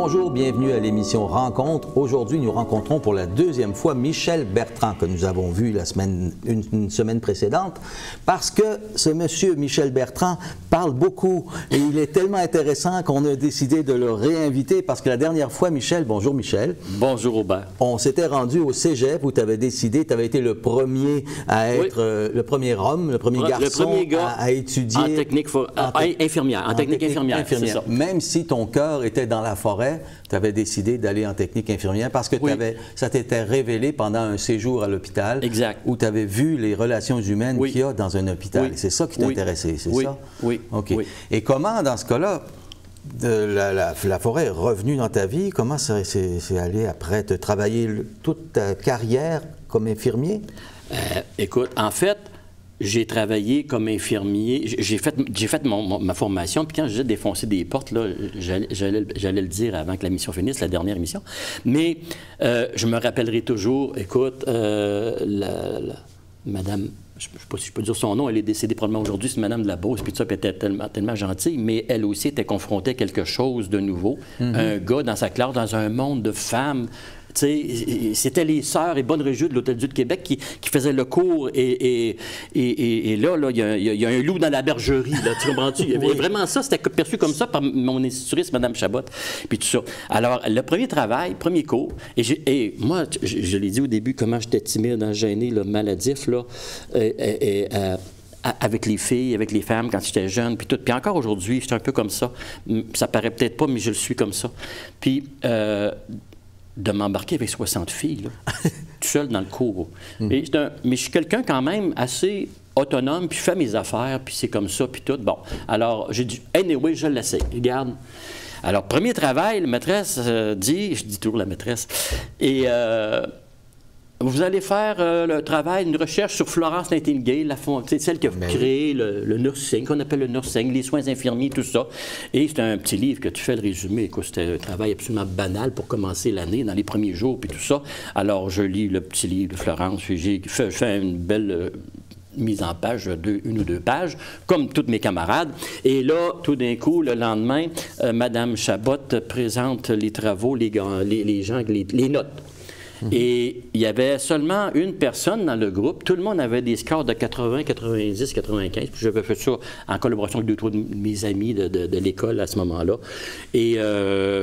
Bonjour, bienvenue à l'émission Rencontre. Aujourd'hui, nous rencontrons pour la deuxième fois Michel Bertrand, que nous avons vu une semaine précédente, parce que ce monsieur Michel Bertrand parle beaucoup et il est tellement intéressant qu'on a décidé de le réinviter parce que la dernière fois, Michel, bonjour Michel. Bonjour Robert. On s'était rendu au Cégep où tu avais décidé, tu avais été le premier à être, le premier homme, le premier garçon à étudier en technique infirmière. En technique infirmière. C'est ça. Même si ton cœur était dans la forêt, tu avais décidé d'aller en technique infirmière parce que ça t'était révélé pendant un séjour à l'hôpital où tu avais vu les relations humaines qu'il y a dans un hôpital. C'est ça qui t'intéressait, c'est ça? Oui. OK. Et comment, dans ce cas-là, la forêt est revenue dans ta vie? Comment c'est allé après? Tu as travaillé toute ta carrière comme infirmier? Écoute, en fait, j'ai travaillé comme infirmier. J'ai fait ma formation, puis quand j'ai défoncé des portes, j'allais le dire avant que la mission finisse, la dernière émission. Mais je me rappellerai toujours, écoute, madame, je ne sais pas si je peux dire son nom, elle est décédée probablement aujourd'hui, c'est Madame de la Beauce, puis ça, puis elle était tellement gentille, mais elle aussi était confrontée à quelque chose de nouveau. Un gars dans sa classe, dans un monde de femmes. C'était les sœurs et bonnes religieuses de l'Hôtel-Dieu de Québec qui faisaient le cours et là, il y a un loup dans la bergerie, là, tu comprends-tu? Il y avait vraiment ça, c'était perçu comme ça par mon institutrice, Mme Chabot, puis tout ça. Alors, le premier travail, premier cours, et moi, je l'ai dit au début, comment j'étais timide, gêné, là, maladif, là, avec les filles, avec les femmes, quand j'étais jeune, puis tout. Puis encore aujourd'hui, j'étais un peu comme ça. Ça paraît peut-être pas, mais je le suis comme ça. Puis, de m'embarquer avec 60 filles, là, tout seul dans le cours. Mais je suis quelqu'un quand même assez autonome, puis je fais mes affaires, puis c'est comme ça, puis tout. Bon, alors j'ai dit, anyway, je l'essaie, regarde. Alors, premier travail, la maîtresse dit, je dis toujours la maîtresse, et vous allez faire le travail, une recherche sur Florence Nightingale, c'est celle qui a créé le nursing, qu'on appelle le nursing, les soins infirmiers, tout ça. Et c'est un petit livre que tu fais le résumé. C'était un travail absolument banal pour commencer l'année, dans les premiers jours, puis tout ça. Alors, je lis le petit livre de Florence, puis j'ai fait une belle mise en page, une ou deux pages, comme toutes mes camarades. Et là, tout d'un coup, le lendemain, Mme Chabot présente les travaux, les gens, les notes. Et il y avait seulement une personne dans le groupe. Tout le monde avait des scores de 80, 90, 95. Puis j'avais fait ça en collaboration avec 2 ou 3 de mes amis de l'école à ce moment-là. Et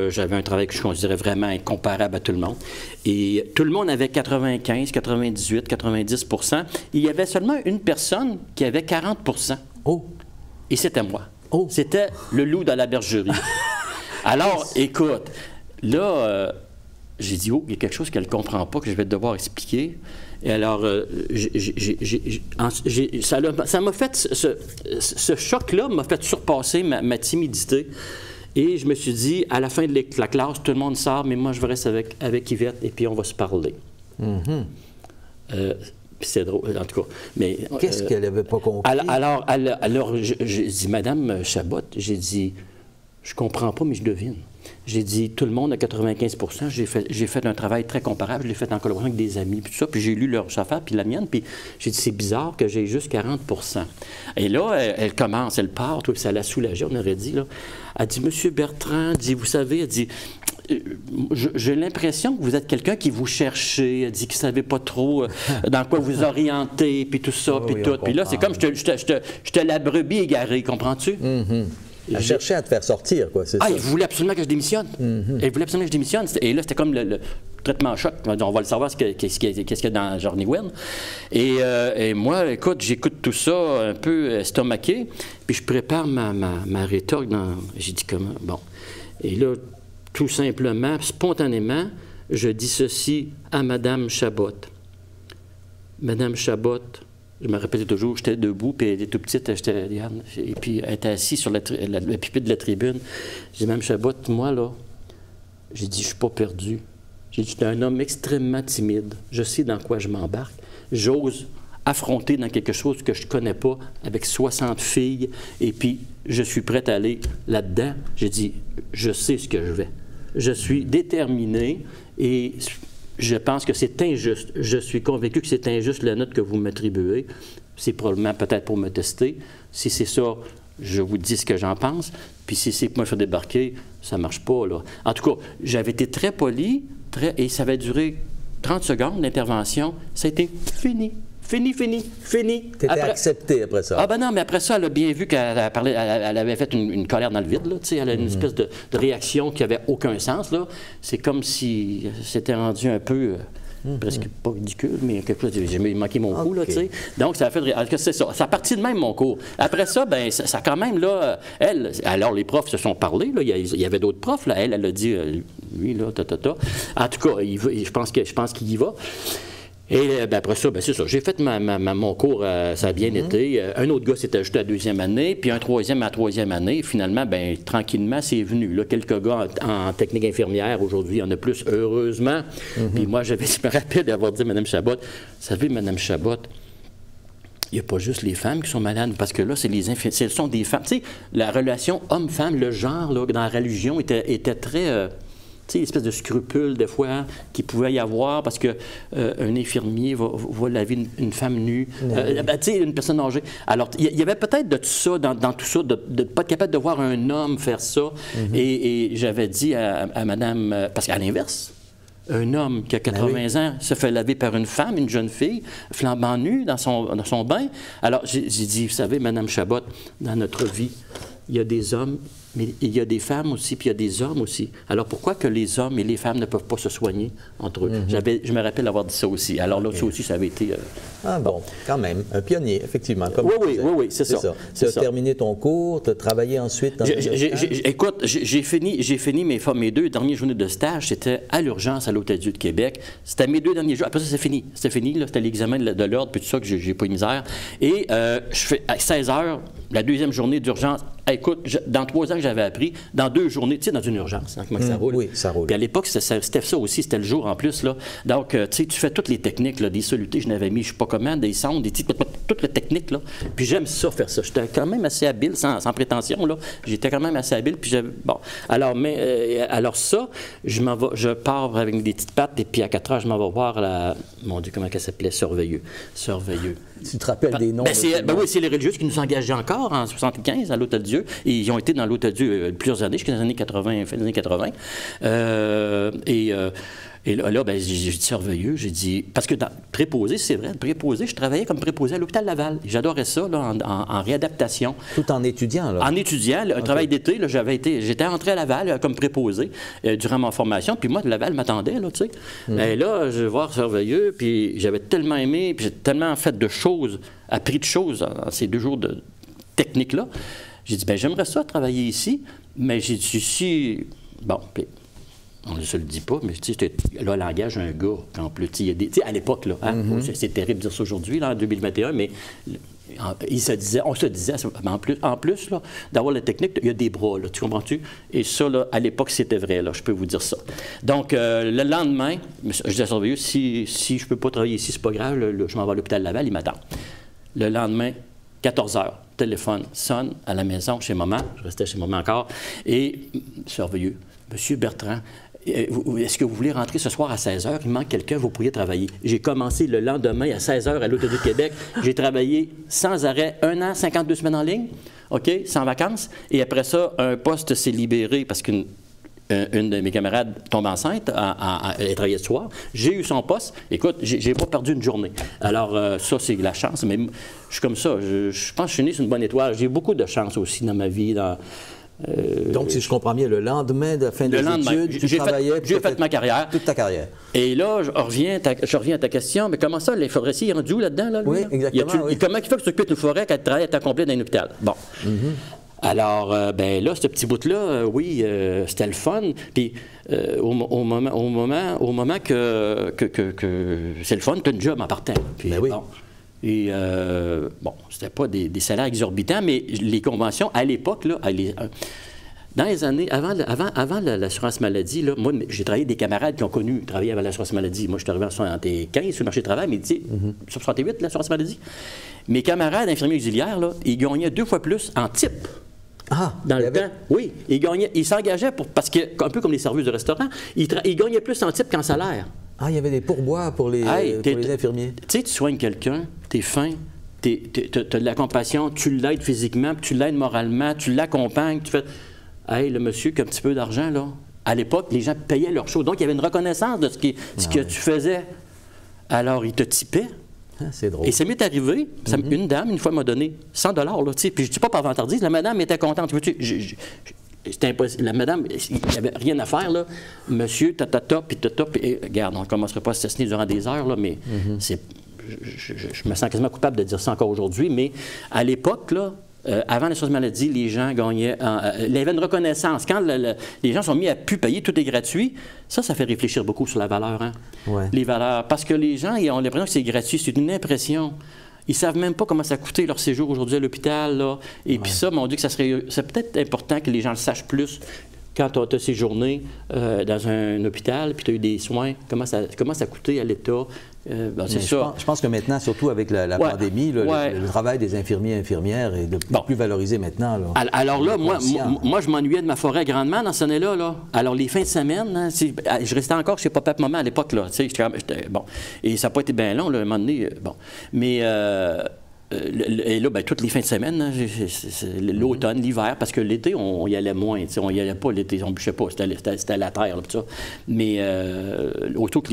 j'avais un travail que je considérais vraiment incomparable à tout le monde. Et tout le monde avait 95, 98, 90 %. Il y avait seulement une personne qui avait 40 %. Oh! Et c'était moi. Oh! C'était le loup dans la bergerie. Alors, écoute, là... j'ai dit, oh, il y a quelque chose qu'elle ne comprend pas, que je vais devoir expliquer. Et alors, ça m'a fait, ce choc-là m'a fait surpasser ma timidité. Et je me suis dit, à la fin de la classe, tout le monde sort, mais moi, je vais rester avec Yvette et puis on va se parler. C'est drôle, en tout cas. Mais qu'est-ce qu'elle n'avait pas compris? Alors j'ai dit, Madame Chabot, j'ai dit, je comprends pas, mais je devine. J'ai dit, tout le monde à 95 %, j'ai fait un travail très comparable, je l'ai fait en collaboration avec des amis, puis tout ça, puis j'ai lu leur affaire, puis la mienne, puis j'ai dit, c'est bizarre que j'ai juste 40 %. Et là, elle commence, elle part, puis ça l'a soulagée, on aurait dit, là. Elle dit, Monsieur Bertrand, dit, vous savez, elle dit, j'ai l'impression que vous êtes quelqu'un qui vous cherchez, elle dit que vous ne savez pas trop dans quoi vous orienter, puis tout ça, puis tout. Puis là, c'est comme, j'étais la brebis égarée, comprends-tu? Elle cherchait à te faire sortir, quoi, c'est ça? Elle voulait absolument que je démissionne. Elle voulait absolument que je démissionne. Et là, c'était comme le traitement choc. On va le savoir, qu'est-ce qu'il y a dans Johnny Wynne. Et moi, écoute, j'écoute tout ça un peu estomaqué, puis je prépare ma rétorque. J'ai dit comment? Bon. Et là, tout simplement, spontanément, je dis ceci à Mme Chabot. Madame Chabot, je me rappelais toujours, j'étais debout, puis elle était tout petite, et puis elle était assise sur le pupitre de la tribune. J'ai dit, Mme Chabot, moi, là, j'ai dit, je suis pas perdu. J'ai dit, je suis un homme extrêmement timide. Je sais dans quoi je m'embarque. J'ose affronter dans quelque chose que je ne connais pas avec 60 filles, et puis je suis prête à aller là-dedans. J'ai dit, je sais ce que je vais. Je suis déterminé, et je pense que c'est injuste. Je suis convaincu que c'est injuste la note que vous m'attribuez. C'est probablement peut-être pour me tester. Si c'est ça, je vous dis ce que j'en pense, puis si c'est pour me faire débarquer, ça ne marche pas, là. En tout cas, j'avais été très poli, et ça avait duré 30 secondes d'intervention, ça a été fini. Fini. T'étais accepté après ça. Ah ben non, mais après ça, elle a bien vu qu'elle avait fait une colère dans le vide, là, tu sais, elle a une espèce de réaction qui n'avait aucun sens, là. C'est comme si c'était rendu un peu... presque pas ridicule, mais quelque chose, j'ai manqué mon coup, là, tu sais. Donc, ça a fait... C'est ça. Ça a parti de même, mon cours. Après ça, ben ça quand même, là, alors, les profs se sont parlé, là, il y avait d'autres profs, là, elle a dit, lui, là, En tout cas, je pense qu'il y va. Et ben après ça, ben c'est ça. J'ai fait mon cours, ça a bien été. Un autre gars s'est ajouté à la deuxième année, puis un troisième à la troisième année. Finalement, ben tranquillement, c'est venu. Là, quelques gars en technique infirmière, aujourd'hui, il y en a plus, heureusement. Puis moi, je me rappelle d'avoir dit à Mme Chabot, vous savez, Mme Chabot, il n'y a pas juste les femmes qui sont malades, parce que là, ce sont des femmes. Tu sais, la relation homme-femme, le genre, là, dans la religion, était très... tu sais, espèce de scrupule, des fois, qu'il pouvait y avoir parce qu'un infirmier va laver une femme nue, tu sais, une personne âgée. Alors, il y avait peut-être de tout ça, dans tout ça, de ne pas être capable de voir un homme faire ça. Et j'avais dit à madame, parce qu'à l'inverse, un homme qui a 80 ans se fait laver par une femme, une jeune fille, flambant nue dans son bain. Alors, j'ai dit, vous savez, madame Chabot, dans notre vie, il y a des hommes, mais il y a des femmes aussi, puis il y a des hommes aussi. Alors pourquoi que les hommes et les femmes ne peuvent pas se soigner entre eux? Je me rappelle avoir dit ça aussi. Alors là, ça aussi, ça avait été... Ah bon, quand même, un pionnier, effectivement. Comme oui, c'est ça. Tu as terminé ton cours, tu as travaillé ensuite dans écoute, j'ai fini mes 2 dernières journées de stage, c'était à l'urgence à l'Hôtel-Dieu de Québec. C'était mes 2 derniers jours. Après ça, c'est fini. C'était fini, là, c'était l'examen de l'ordre, puis tout ça, que j'ai pas eu misère. Et je fais à 16 heures, la deuxième journée d'urgence. Écoute, dans 3 ans que j'avais appris, dans 2 journées, tu sais, dans une urgence, hein, comment ça roule? Oui, ça roule. Puis à l'époque, c'était ça aussi, c'était le jour en plus, là. Donc, tu sais, tu fais toutes les techniques, là, des solutés, je n'avais mis, je ne sais pas comment, des sondes, toutes les techniques, là. Puis j'aime ça, faire ça. J'étais quand même assez habile, sans prétention, là. J'étais quand même assez habile, puis bon. Alors ça, je pars avec des petites pattes, et puis à 4 heures, je m'en vais voir mon Dieu, comment elle s'appelait? Surveilleux. Tu te rappelles des noms? Oui, c'est les religieuses qui nous engageaient encore en 75 à l'Hôtel-Dieu. Et ils ont été dans l'Hôtel-Dieu plusieurs années, jusqu'aux années 80, fin des années 80. Et là, ben, j'ai dit surveilleux, j'ai dit... Parce que préposé, c'est vrai, préposé, je travaillais comme préposé à l'hôpital Laval. J'adorais ça, là, en réadaptation. Tout en étudiant, là? En étudiant, un travail d'été, là, j'étais entré à Laval comme préposé durant ma formation, puis moi, Laval m'attendait, là, tu sais. Et là, je vais voir surveilleux, puis j'avais tellement aimé, puis j'ai tellement fait de choses, appris de choses en ces 2 jours de technique-là. J'ai dit, bien, j'aimerais ça travailler ici, mais j'ai dit, si... Bon, puis... On ne se le dit pas, mais tu sais, là, elle engage un gars, en plus. Tu sais, à l'époque, là, hein, c'est terrible de dire ça aujourd'hui, là, en 2021, mais on se disait, en plus là, d'avoir la technique, il y a des bras, là, tu comprends-tu? Et ça, là, à l'époque, c'était vrai, là, je peux vous dire ça. Donc, le lendemain, je dis à surveilleux, si je ne peux pas travailler ici, c'est pas grave, je m'en vais à l'hôpital Laval, il m'attend. Le lendemain, 14 heures, téléphone sonne à la maison, chez maman, je restais chez maman encore, et surveilleux, Monsieur Bertrand, est-ce que vous voulez rentrer ce soir à 16 h? Il manque quelqu'un, vous pourriez travailler. J'ai commencé le lendemain à 16 h à l'Hôtel-Dieu de Québec. J'ai travaillé sans arrêt 1 an, 52 semaines en ligne, OK, sans vacances. Et après ça, un poste s'est libéré parce qu'une de mes camarades tombe enceinte, elle travaillait ce soir. J'ai eu son poste. Écoute, j'ai pas perdu une journée. Alors, ça, c'est la chance. Mais je suis comme ça. Je pense que je suis né sur une bonne étoile. J'ai beaucoup de chance aussi dans ma vie, donc, si je comprends bien, le lendemain de la fin des études, tu travaillais... J'ai fait ma carrière. Toute ta carrière. Et là, je reviens à ta question, mais comment ça, les forestiers, ils sont rendus où là-dedans? Là, oui, exactement. Comment il faut que tu t'occupes d'une forêt quand tu travailles à temps complet dans un hôpital? Bon. Alors, ben là, ce petit bout-là, oui, c'était le fun. Puis, au moment que c'est le fun, tu as une job en partant. Puis, ben oui. Bon. Et, bon, c'était pas des salaires exorbitants, mais les conventions, à l'époque, là, dans les années, avant l'assurance maladie, là, moi, j'ai travaillé avec des camarades qui ont travaillé avec l'assurance maladie. Moi, je suis arrivé en 75 sur le marché du travail, mais tu sais, sur 68, l'assurance maladie. Mes camarades infirmiers auxiliaires, là, ils gagnaient 2 fois plus en type. Ah, dans le temps, oui. Ils s'engageaient parce que, un peu comme les serveuses de restaurant, ils gagnaient plus en type qu'en salaire. Ah, il y avait des pourboires pour les infirmiers. Tu sais, tu soignes quelqu'un, t'es fin, tu as de la compassion, tu l'aides physiquement, puis tu l'aides moralement, tu l'accompagnes, tu fais « Hey, le monsieur qui a un petit peu d'argent, là. » À l'époque, les gens payaient leur show. Donc, il y avait une reconnaissance de ce que tu faisais. Alors, ils te tipaient. Ah, c'est drôle. Et ça m'est arrivé. Une dame, une fois, m'a donné 100 $. Là, puis je ne dis pas par vantardise, la madame était contente. C'était impossible. La madame, il n'y avait rien à faire, là. Monsieur, puis regarde, on ne commencerait pas à s'assassiner durant des heures, là, mais c'est... Je me sens quasiment coupable de dire ça encore aujourd'hui, mais à l'époque, là, avant l'assurance maladie, les gens gagnaient... il y avait une reconnaissance. Quand les gens sont mis à plus payer, tout est gratuit, ça fait réfléchir beaucoup sur la valeur. Hein? Ouais. Les valeurs. Parce que les gens, ils ont l'impression que c'est gratuit. C'est une impression. Ils ne savent même pas comment ça a coûté leur séjour aujourd'hui à l'hôpital. Là. Et puis ça, on dit que c'est peut-être important que les gens le sachent plus. Quand tu as séjourné dans un hôpital, puis tu as eu des soins, comment ça a coûté à l'État? C'est ça. Je pense que maintenant, surtout avec la pandémie, le travail des infirmiers et infirmières est de plus valorisé maintenant. Là. Alors là, moi, je m'ennuyais de ma forêt grandement dans cette année-là. Là. Alors, les fins de semaine, hein, je restais encore chez Papa et Maman à l'époque. Bon. Et ça n'a pas été bien long, là, à un moment donné. Bon. Mais... et là, toutes les fins de semaine, hein, l'automne, l'hiver, parce que l'été, on y allait moins. On y allait pas l'été, on ne bûchait pas, c'était la terre. Là, ça. Mais aussitôt que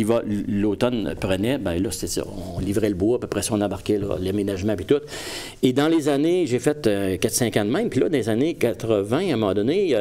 l'automne prenait, là, c'était ça. On livrait le bois, puis après ça, on embarquait l'aménagement et tout. Et dans les années, j'ai fait 4-5 ans de même, puis là, dans les années 80, à un moment donné,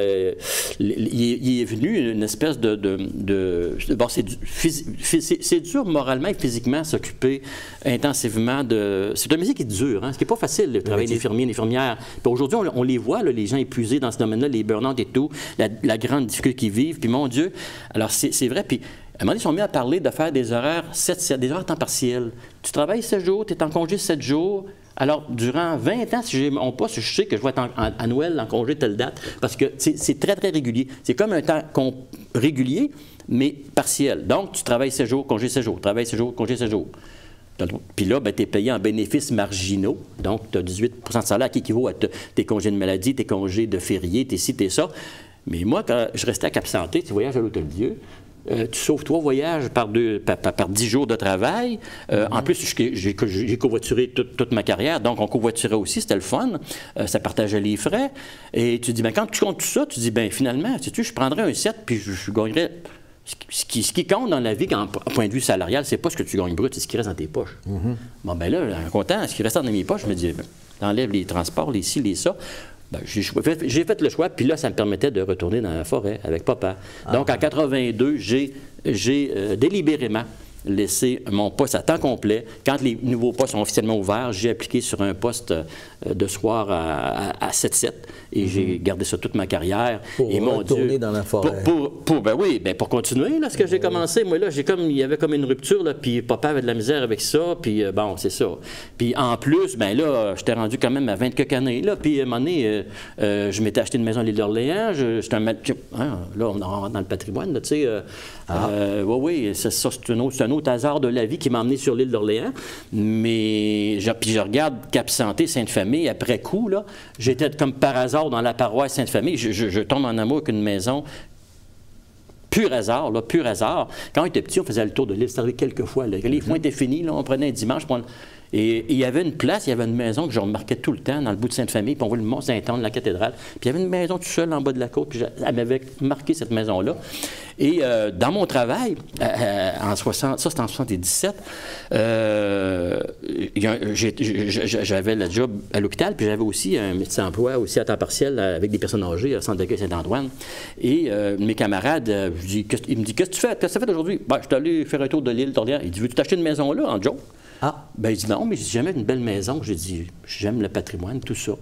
il est venu une espèce bon, c'est dur moralement et physiquement s'occuper intensivement de... C'est un métier qui est dur. Hein? Ce qui n'est pas facile, le travail d'infirmier, d'infirmière. Aujourd'hui, on les voit, là, les gens épuisés dans ce domaine-là, les burn-out et tout, la grande difficulté qu'ils vivent. Puis, mon Dieu, alors c'est vrai. Puis, à un moment donné, ils sont mis à parler de faire des horaires 7-7, des horaires à temps partiel. Tu travailles 7 jours, tu es en congé 7 jours. Alors, durant 20 ans, si j'ai mon poste, je sais que je vais être à Noël en congé telle date, parce que c'est très, très régulier. C'est comme un temps régulier, mais partiel. Donc, tu travailles 7 jours, congé 7 jours, travailles 7 jours, congé 7 jours. Puis là, tu es payé en bénéfices marginaux. Donc, tu as 18 % de salaire qui équivaut à tes congés de maladie, tes congés de férié, tes ci, tes ça. Mais moi, quand je restais à Cap-Santé, tu voyages à l'Hôtel-Dieu, tu sauves 3 voyages par 10 jours de travail. En plus, j'ai covoituré toute ma carrière, donc on covoiturait aussi, c'était le fun. Ça partageait les frais. Et tu dis, quand tu comptes tout ça, tu dis, finalement, sais-tu, je prendrais un 7 puis je gagnerais... Ce qui compte dans la vie, à point de vue salarial, c'est pas ce que tu gagnes brut, c'est ce qui reste dans tes poches. Bon, là, en comptant, ce qui reste dans mes poches, je me dis, t'enlèves les transports, les ci, les ça. J'ai fait le choix, puis là, ça me permettait de retourner dans la forêt avec papa. Donc, en 82, j'ai délibérément laissé mon poste à temps complet. Quand les nouveaux postes sont officiellement ouverts, j'ai appliqué sur un poste de soir à 7-7 et j'ai gardé ça toute ma carrière. Pour retourner dans la forêt. Pour continuer, là, ce que j'ai commencé, moi, là, il y avait comme une rupture, là, puis papa avait de la misère avec ça, puis c'est ça. Puis en plus, là, j'étais rendu quand même à 20 quelques années, là, puis à un moment donné, je m'étais acheté une maison à l'île d'Orléans, là, on rentre dans le patrimoine, là, tu sais. Oui, c'est un autre hasard de la vie qui m'a emmené sur l'île d'Orléans. Mais puis je regarde Cap-Santé, Sainte-Famille, après coup, là, j'étais comme par hasard dans la paroisse Sainte-Famille. Je tombe en amour avec une maison. Pur hasard, là, pur hasard. Quand on était petit, on faisait le tour de l'île. C'est arrivé quelques fois. Là. Les foins étaient finis, là, on prenait un dimanche. Et il y avait une place, il y avait une maison que je remarquais tout le temps dans le bout de Sainte-Famille, puis on voit le Mont-Saint-Anne, la cathédrale. Puis il y avait une maison tout seul en bas de la côte, puis elle m'avait marqué cette maison-là. Et dans mon travail, ça c'était en 77, j'avais le job à l'hôpital, puis j'avais aussi un médecin d'emploi aussi à temps partiel avec des personnes âgées au centre d'accueil Saint-Antoine. Et mes camarades, il me dit, qu'est-ce que tu fais? Qu'est-ce que tu as fait aujourd'hui? Je suis allé faire un tour de l'île d'Orléans. Il dit, veux-tu t'acheter une maison là, en joke? Il dit non, mais j'ai jamais une belle maison. J'ai dit, j'aime le patrimoine, tout ça.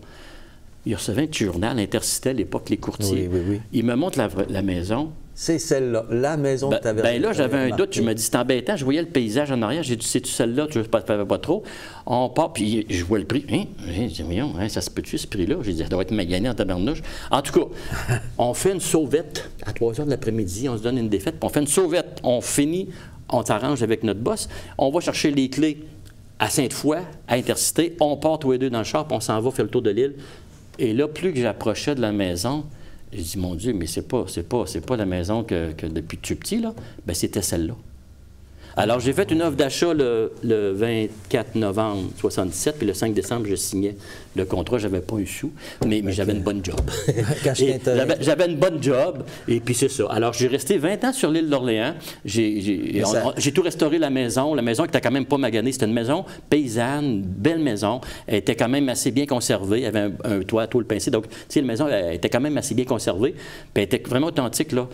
Il recevait un petit journal, Intercités à l'époque, les courtiers. Oui. Il me montre la maison. C'est celle-là, la maison que tu avais. Là, j'avais un doute. Je me dis, c'est embêtant. Je voyais le paysage en arrière. J'ai dit, c'est-tu celle-là? Je ne savais pas trop. On part, puis je vois le prix. J'ai dit, voyons, ça se peut-tu, ce prix-là? J'ai dit, ça doit être magané en tabarnouche. En tout cas, on fait une sauvette à 3 heures de l'après-midi. On se donne une défaite, puis on fait une sauvette. On finit, on s'arrange avec notre boss. On va chercher les clés à Sainte-Foy, à Intercités. On part tous les deux dans le char, puis on s'en va faire le tour de l'île. Et là, plus que j'approchais de la maison, j'ai dit, mon Dieu, mais c'est pas la maison que depuis que tu es petit, là. C'était celle-là. Alors, j'ai fait une offre d'achat le 24 novembre 1977, puis le 5 décembre, je signais le contrat. Je n'avais pas eu sou, mais j'avais une bonne job. J'avais une bonne job, et puis c'est ça. Alors, j'ai resté 20 ans sur l'île d'Orléans. J'ai tout restauré la maison qui n'était quand même pas maganée. C'était une maison paysanne, une belle maison. Elle était quand même assez bien conservée. Il y avait un toit à tôle pincée. Donc, tu sais, la maison elle était quand même assez bien conservée. Puis elle était vraiment authentique, là.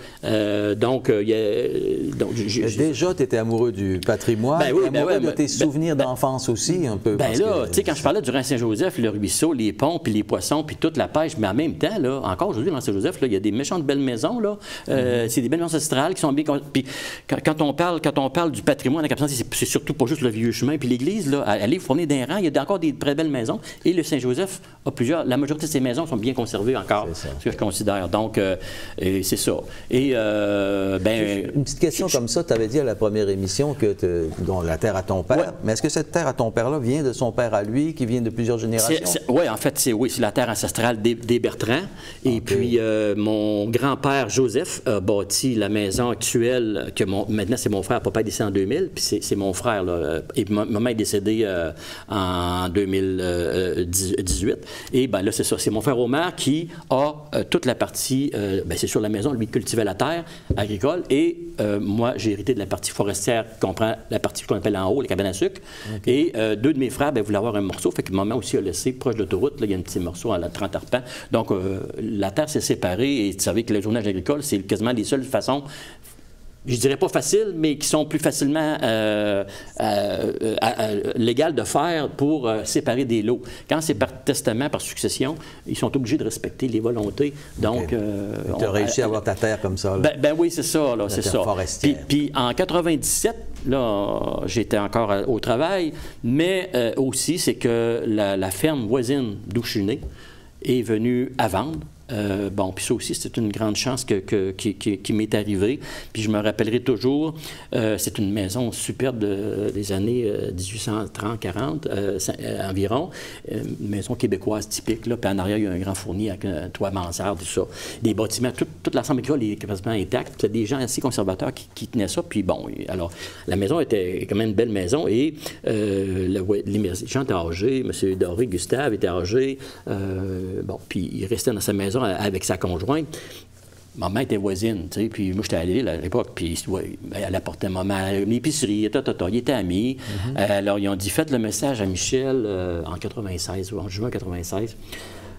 Déjà, tu étais amoureux du patrimoine, amoureux de tes souvenirs d'enfance aussi, un peu. Ben là, tu sais, quand je parlais du Rhin-Saint-Joseph, le ruisseau, les ponts, puis les poissons, puis toute la pêche, mais en même temps, là, encore aujourd'hui, dans Rhin-Saint-Joseph, il y a des méchantes belles maisons, là. C'est des belles maisons ancestrales qui sont bien... Puis quand on parle du patrimoine à Cap-Santé, c'est surtout pas juste le vieux chemin, puis l'église, là, allez vous promener d'un rang, il y a encore des très belles maisons, et le Saint-Joseph a plusieurs... La majorité de ces maisons sont bien conservées encore, ce que je considère. Donc, c'est ça. Et, une petite question comme ça, tu avais dit à la première émission que dont la terre à ton père, mais est-ce que cette terre à ton père-là vient de son père à lui, qui vient de plusieurs générations? Oui, en fait, c'est la terre ancestrale des Bertrand. Et puis, mon grand-père Joseph a bâti la maison actuelle, que maintenant c'est mon frère, papa est décédé en 2000, puis c'est mon frère, là, et maman est décédée en 2018. Et bien là, c'est ça, c'est mon frère Omer qui a toute la partie, c'est sur la maison, lui cultivait la terre agricole, et moi, j'ai hérité de la partie forestière qui comprend la partie qu'on appelle en haut, les cabanes à sucre. Et deux de mes frères voulaient avoir un morceau, fait que maman aussi a laissé proche de l'autoroute, il y a un petit morceau à 30 arpents. Donc, la terre s'est séparée, et tu savais que le journage agricole, c'est quasiment les seules façons, je dirais pas faciles, mais qui sont plus facilement légales de faire pour séparer des lots. Quand c'est par testament, par succession, ils sont obligés de respecter les volontés. Donc, tu as réussi à avoir ta terre comme ça. Là. Ben oui, c'est ça. C'est ça. Puis en 97, là, j'étais encore au travail, mais aussi, c'est que la ferme voisine d'où je suis né est venue à vendre. Puis ça aussi, c'est une grande chance qui m'est arrivée. Puis je me rappellerai toujours, c'est une maison superbe des années 1830-40 environ, une maison québécoise typique, là, puis en arrière, il y a un grand fourni avec un toit mansarde, tout ça. Des bâtiments, toute l'ensemble agricole est quasiment intact. Il y a des gens assez conservateurs qui tenaient ça. Puis bon, alors, la maison était quand même une belle maison, et les gens étaient âgés, M. Doré, Gustave était âgé, puis il restait dans sa maison avec sa conjointe. Maman était voisine, tu sais, puis moi, j'étais allé à l'époque, puis elle apportait maman à l'épicerie, ils étaient amis. Alors, ils ont dit, faites le message à Michel en 96, ou en juin 96.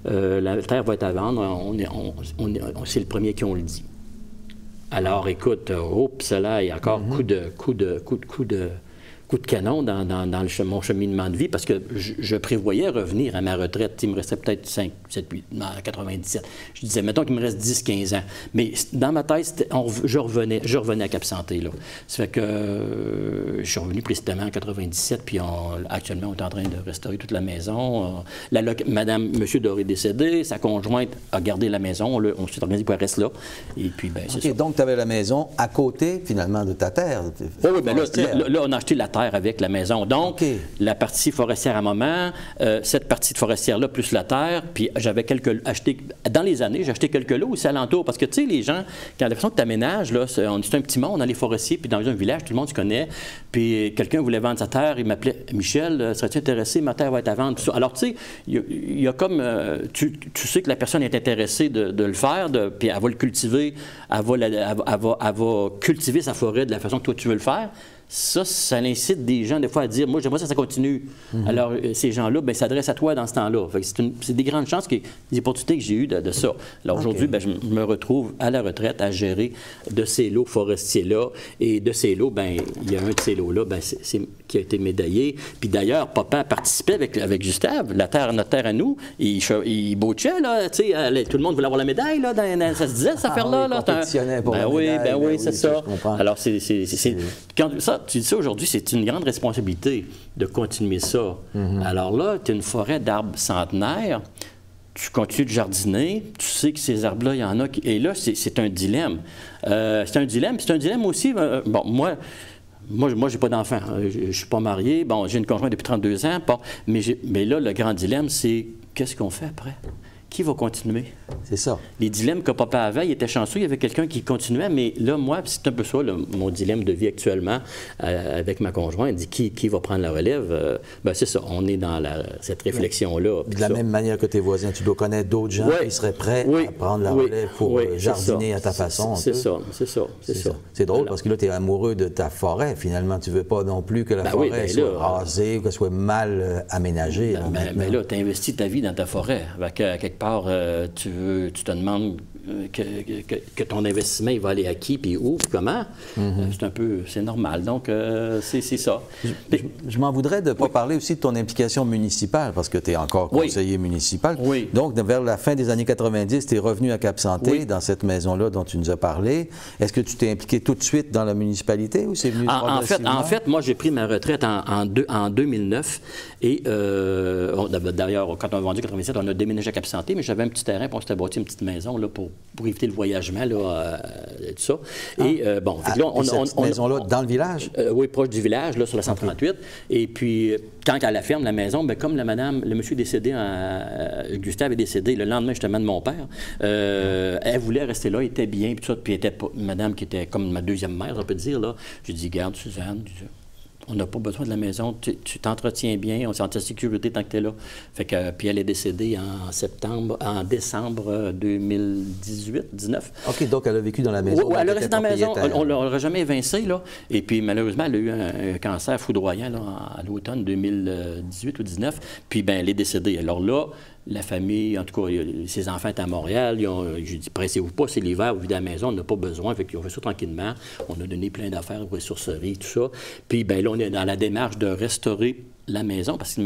La terre va être à vendre, c'est le premier qui on le dit. Alors, écoute, cela est encore coup de canon dans mon cheminement de vie, parce que je prévoyais revenir à ma retraite. Il me restait peut-être 5, 7, 8, en 97. Je disais, mettons qu'il me reste 10, 15 ans. Mais dans ma tête, je revenais à Cap-Santé, là. Ça fait que je suis revenu précisément en 97, puis actuellement, on est en train de restaurer toute la maison. Monsieur Doré est décédé, sa conjointe a gardé la maison, on s'est organisé pour qu'elle reste là. Et puis, c'est ça. Donc, tu avais la maison à côté, finalement, de ta terre. Oui, bien là, on a acheté la terre avec la maison. Donc, la partie forestière à maman, cette partie de forestière-là, plus la terre, puis j'avais dans les années, j'ai acheté quelques lots aussi alentour, parce que, tu sais, les gens, quand la façon que tu aménages, là, c'est un petit monde dans les forestiers, puis dans un village, tout le monde se connaît, puis quelqu'un voulait vendre sa terre, il m'appelait, Michel, serais-tu intéressé, ma terre va être à vendre, tout ça. Alors, tu sais, il y a comme, tu sais que la personne est intéressée de le faire, puis elle va le cultiver, elle va cultiver sa forêt de la façon que toi, tu veux le faire. Ça incite des gens, des fois, à dire, moi, j'aimerais ça continue. Alors, ces gens-là, s'adressent à toi dans ce temps-là. C'est des grandes chances, des opportunités que j'ai eues de ça. Alors, aujourd'hui, je me retrouve à la retraite à gérer de ces lots forestiers-là. Et de ces lots, il y a un de ces lots-là qui a été médaillé. Puis d'ailleurs, papa participait avec Gustave, notre terre à nous. Il botchait, là, tu sais, tout le monde voulait avoir la médaille, là, ça se disait, cette affaire-là. Il compétitionnait pour la médaille. Oui, c'est ça. Alors, quand tu dis ça aujourd'hui, c'est une grande responsabilité de continuer ça. Alors là, tu as une forêt d'arbres centenaires, tu continues de jardiner, tu sais que ces arbres-là, il y en a et là, c'est un dilemme. C'est un dilemme aussi. Moi, j'ai pas d'enfant. Je suis pas marié. Bon, j'ai une conjointe depuis 32 ans. Mais là, le grand dilemme, c'est qu'est-ce qu'on fait après? qui va continuer? C'est ça. Les dilemmes que papa avait, il était chanceux, il y avait quelqu'un qui continuait, mais là, moi, c'est un peu ça, là, mon dilemme de vie actuellement avec ma conjointe. Dit qui va prendre la relève? Ben, c'est ça, on est dans cette réflexion-là. De la même manière que tes voisins, tu dois connaître d'autres gens qui seraient prêts à prendre la relève pour jardiner à ta façon. C'est ça. C'est drôle parce que là, tu es amoureux de ta forêt, finalement. Tu ne veux pas non plus que la forêt soit rasée ou qu'elle soit mal aménagée. Mais là, tu investis ta vie dans ta forêt. Quelque part, tu te demandes que ton investissement il va aller à qui, puis où, puis comment. C'est normal. Donc, c'est ça. Je m'en voudrais de ne pas parler aussi de ton implication municipale, parce que tu es encore conseiller municipal. Donc, vers la fin des années 90, tu es revenu à Cap-Santé, dans cette maison-là dont tu nous as parlé. Est-ce que tu t'es impliqué tout de suite dans la municipalité ou c'est venu progressivement? En fait, moi, j'ai pris ma retraite en 2009. Et d'ailleurs, quand on a vendu 97, on a déménagé à Cap-Santé, mais j'avais un petit terrain, puis on s'était bâti une petite maison là, pour éviter le voyagement, là, tout ça. Et cette maison-là, dans le village? Oui, proche du village, là, sur la 138. Et puis, quand elle la ferme, la maison, bien, comme le monsieur décédé, Gustave est décédé le lendemain justement de mon père, elle voulait rester là, elle était bien, puis tout ça. Puis elle était madame qui était comme ma deuxième mère, on peut dire, là. J'ai dit, garde, Suzanne, on n'a pas besoin de la maison, tu t'entretiens bien, on s'en en sécurité tant que tu es là. Fait que, puis elle est décédée en décembre 2018-19. OK, donc elle a vécu dans la maison. Oui, elle a resté dans la maison, on ne l'aurait jamais évincée, là. Et puis malheureusement, elle a eu un cancer foudroyant là, à l'automne 2018 ou 2019, puis ben elle est décédée. Alors là, la famille, en tout cas, ses enfants étaient à Montréal. J'ai dit, pressez-vous pas, c'est l'hiver, vous videz la maison, on n'a pas besoin. Fait qu'ils ont fait ça tranquillement. On a donné plein d'affaires aux ressourceries, tout ça. Puis, bien là, on est dans la démarche de restaurer la maison, parce que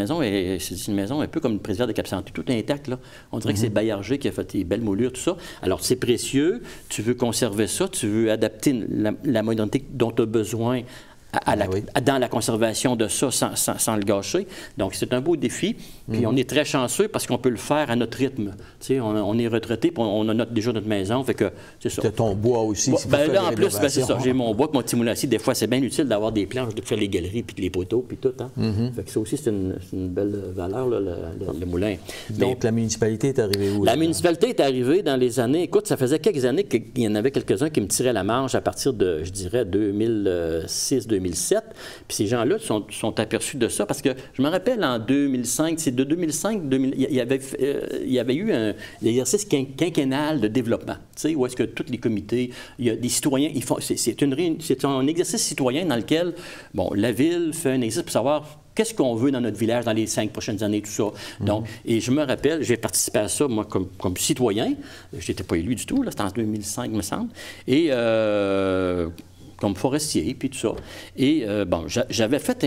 c'est une maison un peu comme le président de Cap-Santé, tout intact, là. On dirait que c'est Baillarger qui a fait des belles moulures, tout ça. Alors, c'est précieux, tu veux conserver ça, tu veux adapter la modernité dont tu as besoin dans la conservation de ça sans le gâcher. Donc, c'est un beau défi. Puis, on est très chanceux parce qu'on peut le faire à notre rythme. Tu sais, on est retraité, puis on a déjà notre maison. Fait que, c'est ça. Tu as ton bois aussi. Là, en plus, c'est ça. J'ai mon bois, mon petit moulin assis. Des fois, c'est bien utile d'avoir des planches, de faire les galeries, puis les poteaux, puis tout. Hein? Fait que ça aussi, c'est une belle valeur, là, le moulin. Donc, la municipalité est arrivée où? La municipalité est arrivée dans les années... Écoute, ça faisait quelques années qu'il y en avait quelques-uns qui me tiraient la manche à partir de, je dirais, 2006-2007. Puis ces gens-là sont aperçus de ça parce que je me rappelle en 2005, c'est de 2005, il y avait eu un exercice quinquennal de développement, tu sais, où est-ce que tous les comités, il y a des citoyens, c'est un exercice citoyen dans lequel, bon, la ville fait un exercice pour savoir qu'est-ce qu'on veut dans notre village dans les 5 prochaines années, tout ça. Donc, et je me rappelle, j'ai participé à ça, moi, comme citoyen. Je n'étais pas élu du tout, là, c'était en 2005, me semble. Et comme forestier, puis tout ça. Et bon, j'avais fait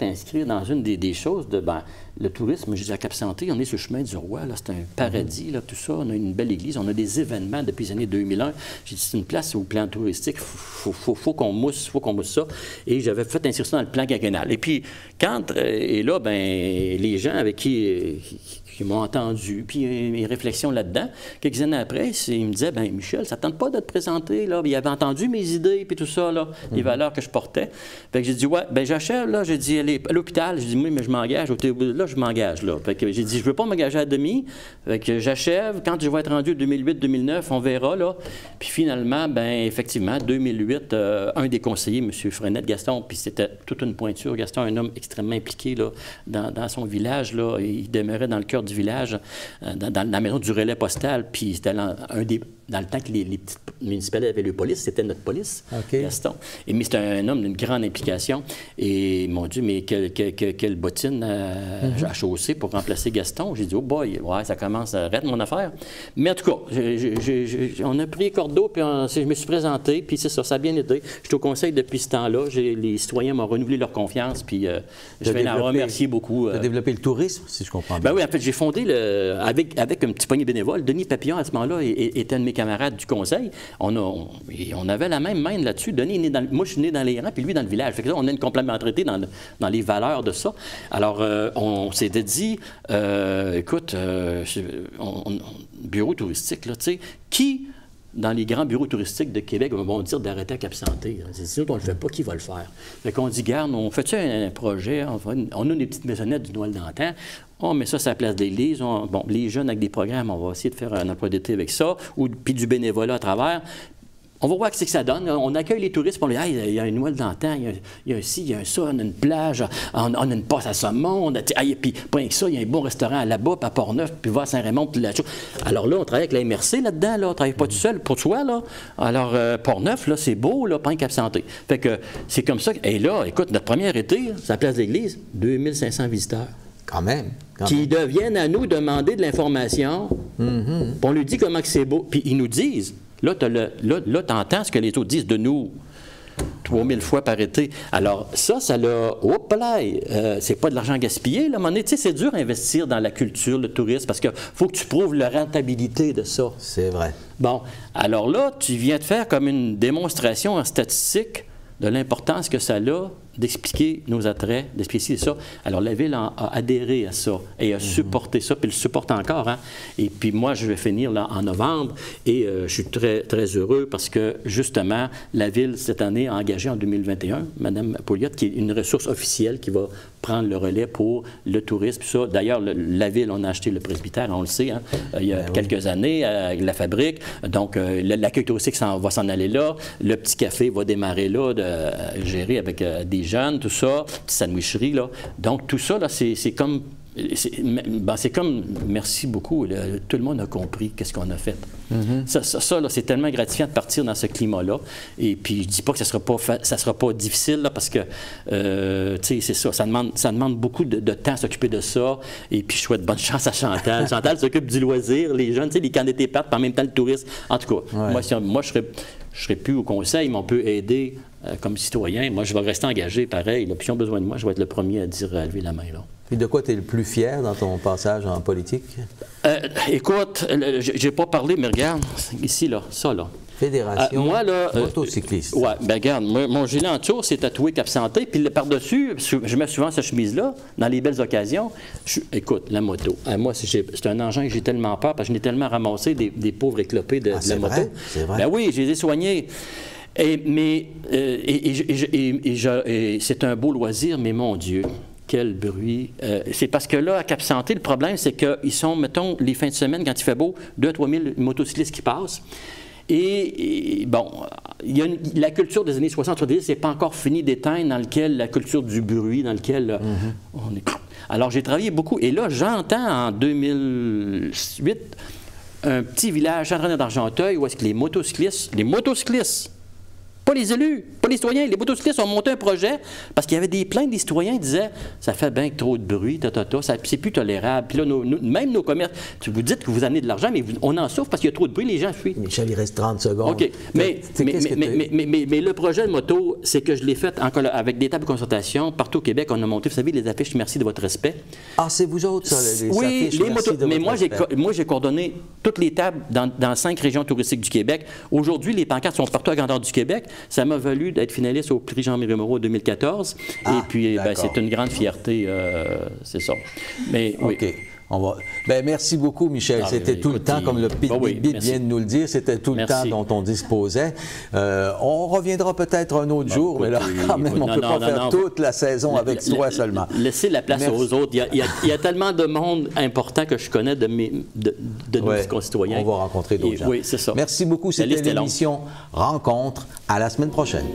inscrire dans une des choses de, le tourisme, je dis à Cap-Santé, on est sur le chemin du roi, là, c'est un paradis, là, tout ça, on a une belle église, on a des événements depuis les années 2001. J'ai dit, c'est une place au plan touristique, faut qu'on mousse ça. Et j'avais fait inscrire ça dans le plan quinquennal. Et puis, et là, ben, les gens avec qui m'ont entendu, puis mes réflexions là-dedans. Quelques années après, il me disait, ben Michel, ça ne tente pas de te présenter, là. Il avait entendu mes idées, puis tout ça, là, les valeurs que je portais. Fait que j'ai dit, ouais, ben j'achève, là. J'ai dit, à l'hôpital, j'ai dit, oui, mais je m'engage. Là, je m'engage, là. Fait que j'ai dit, je veux pas m'engager à demi. Fait que j'achève. Quand je vais être rendu 2008-2009, on verra, là. Puis finalement, ben effectivement, 2008, un des conseillers, M. Frenette, Gaston, puis c'était toute une pointure. Gaston, un homme extrêmement impliqué, là, dans son village, là. Il demeurait dans le cœur du village, dans la maison du relais postal, puis c'était dans le temps que les petites municipalités avaient le police, c'était notre police, Gaston. Mais c'était un homme d'une grande implication. Et mon Dieu, mais quelle bottine à chausser pour remplacer Gaston. J'ai dit, oh boy, ouais, ça commence à arrêter mon affaire. Mais en tout cas, on a pris cordeau, puis je me suis présenté, puis c'est ça, ça a bien été. J'étais au conseil depuis ce temps-là. Les citoyens m'ont renouvelé leur confiance, puis je vais en remercier beaucoup. Tu as développé le tourisme, si je comprends bien. Ben oui, en fait, j'ai fondé avec un petit poignet bénévole. Denis Papillon, à ce moment-là, était un de mes camarades du conseil. On avait la même main là-dessus. Denis moi, je suis né dans les rangs, puis lui dans le village. Fait que là, on a une complémentarité dans les valeurs de ça. Alors, on s'était dit, écoute, bureau touristique, là, tu sais, qui dans les grands bureaux touristiques de Québec vont dire d'arrêter à Cap-Santé. Sinon, on ne le fait pas, qui va le faire? Fait qu'on dit, garde, on fait un projet, on a des petites maisonnettes du Noël d'antan, on met ça à la place de l'église, bon, les jeunes avec des programmes, on va essayer de faire un emploi d'été avec ça, puis du bénévolat à travers. On va voir ce que ça donne. On accueille les touristes, on leur dit, il y a un Noël d'antan, il y a un ci, il y a un ça, on a une plage, on a une passe à saumon, puis pas que ça, il y a un bon restaurant là-bas, puis à Port-Neuf, puis va à Saint-Raymond, puis la chose. Alors là, on travaille avec la MRC là-dedans, là, on ne travaille pas tout seul pour toi, là. Alors, Port-Neuf, là, c'est beau, là, pas un Cap-Santé. Fait que c'est comme ça. Et là, écoute, notre premier été, c'est à la place de l'église, 2500 visiteurs. Quand même. Qui deviennent à nous demander de l'information, puis on lui dit comment que c'est beau, puis ils nous disent. Là, tu entends ce que les autres disent de nous 3000 fois par été. Alors, ça l'a... Hop là! C'est pas de l'argent gaspillé, là, à un moment donné. Tu sais, c'est dur d'investir dans la culture, le tourisme, parce qu'il faut que tu prouves la rentabilité de ça. C'est vrai. Bon, alors là, tu viens de faire comme une démonstration en statistique de l'importance que ça a d'expliquer nos attraits, d'expliquer ça. Alors, la Ville a adhéré à ça et a supporté ça, puis le supporte encore. Hein? Et puis moi, je vais finir là en novembre et je suis très, très heureux parce que, justement, la Ville, cette année, a engagé en 2021 Mme Pouliot, qui est une ressource officielle qui va prendre le relais pour le tourisme. Ça. D'ailleurs, la Ville, on a acheté le presbytère, on le sait, hein, il y a quelques années, la fabrique. Donc, l'accueil touristique va s'en aller là. Le petit café va démarrer là, géré avec des jeunes, tout ça, petite sandwicherie, là. Donc, tout ça, là, c'est comme... c'est comme, merci beaucoup, là, tout le monde a compris qu'est-ce qu'on a fait. Ça là, c'est tellement gratifiant de partir dans ce climat-là. Et puis, je dis pas que ça sera pas difficile, là, parce que, tu sais, c'est ça, ça demande beaucoup de temps à s'occuper de ça. Et puis, je souhaite bonne chance à Chantal. Chantal s'occupe du loisir, les jeunes, tu sais, les candidats partent, puis en même temps, le tourisme. En tout cas, moi, je serais plus au conseil, mais on peut aider comme citoyen. Moi, je vais rester engagé, pareil. Là, puis, ils ont besoin de moi, je vais être le premier à dire, à lever la main, là. Et de quoi tu es le plus fier dans ton passage en politique? Écoute, j'ai pas parlé, mais regarde, ici, là, ça, là. Fédération moi, là, motocycliste. Oui, bien, regarde, mon gilet en tour, c'est tatoué Cap-Santé, puis par-dessus, je mets souvent cette chemise-là, dans les belles occasions. Écoute, la moto. Moi, c'est un engin que j'ai tellement peur, parce que je n'ai tellement ramassé des pauvres éclopés de la moto. C'est vrai. Ben oui, je les ai soignés. C'est un beau loisir, mais mon Dieu, quel bruit. C'est parce que là, à Cap-Santé, le problème, c'est qu'ils sont, mettons, les fins de semaine, quand il fait beau, 2 000 à 3 000 motocyclistes qui passent. Et bon, il y a la culture des années 60, c'est pas encore fini d'éteindre, dans lequel la culture du bruit, dans lequel on est... Alors, j'ai travaillé beaucoup. Et là, j'entends en 2008 un petit village, Saint-René d'Argenteuil, où est-ce que les motocyclistes, pas les élus, pas les citoyens, les motocyclistes ont monté un projet parce qu'il y avait des plaintes des citoyens qui disaient ça fait bien trop de bruit, c'est plus tolérable. Puis là, même nos commerces, vous dites que vous amenez de l'argent, mais on en souffre parce qu'il y a trop de bruit, les gens fuient. Michel, il reste 30 secondes. OK. Mais le projet de moto, c'est que je l'ai fait avec des tables de consultation partout au Québec. On a monté, vous savez, les affiches merci de votre respect. Ah, c'est vous autres, ça, les affiches les motos. Mais moi, j'ai coordonné toutes les tables dans 5 régions touristiques du Québec. Aujourd'hui, les pancartes sont partout à grandeur du Québec. Ça m'a valu d'être finaliste au prix Jean-Marie Moreau en 2014. Et puis, c'est une grande fierté, c'est ça. Mais oui. OK. Merci beaucoup, Michel. C'était tout le temps, comme le Bip vient de nous le dire, c'était tout le temps dont on disposait. On reviendra peut-être un autre jour, mais là, quand même, on ne peut pas faire toute la saison avec toi seulement. Laissez la place aux autres. Il y a tellement de monde important que je connais de nos concitoyens. On va rencontrer d'autres gens. Oui, c'est ça. Merci beaucoup. C'était l'émission Rencontre. À la semaine prochaine.